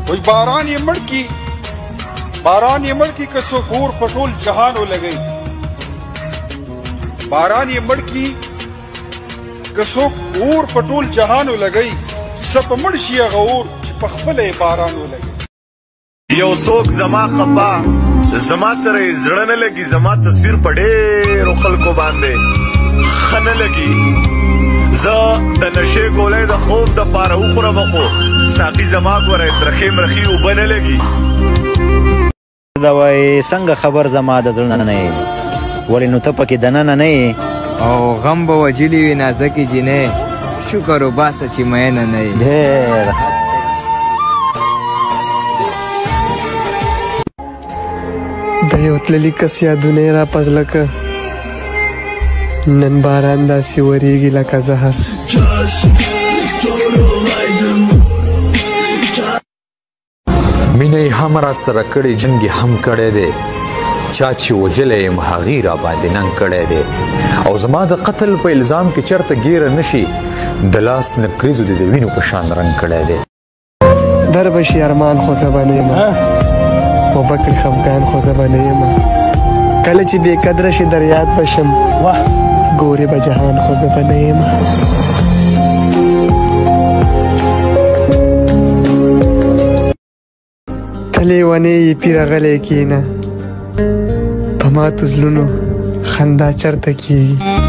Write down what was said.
وای باران یې مړ کی که څوک اور په ټول جهان ولګوي باران یې مړ کی که څوک اور په ټول جهان ولګوي څه په مړ شي هغه اور چې په خپله یې باران ولګوي یو څوک زما خفا زما سره یې زړه نه لګي زما تصویر په ډېرو خلکو باندې ښه نه لګي زه د نشې ګولۍ د خوب دپاره وخورم خو ساقي زما ګوره ترخې مرخې اوبه نه لګي دا وایي څنګه خبر زما د زړه نه یې ولې نو ته پکې دننه نه یې او غم به وجلي وي نازکې جینۍ شکر وباسه چې مینه نه یې ډېر د یو تللي کس یادونه یې راپه زړه که نن باران داسې ورېږي لکه زهر مینه یې هم راسره کړې جنګ یې هم کړی دی چا چې وجلی یم هغې راباندې ننګ کړی دی او زما د قتل په الزام کې چېرته ګیره نه شي د لاس نکریزو دې د وینو په شان رنګ کړی دی در به شي ارمان خو زه به نه یم اوبه کړي خفګان خو زه به نه یم کله چې بې قدره شي در یاد به شم ګورې به جهان خو زه به نه یم ته لیونې یې پیره غلی کښېنه په ماتو زړونو خندا چرته کېږي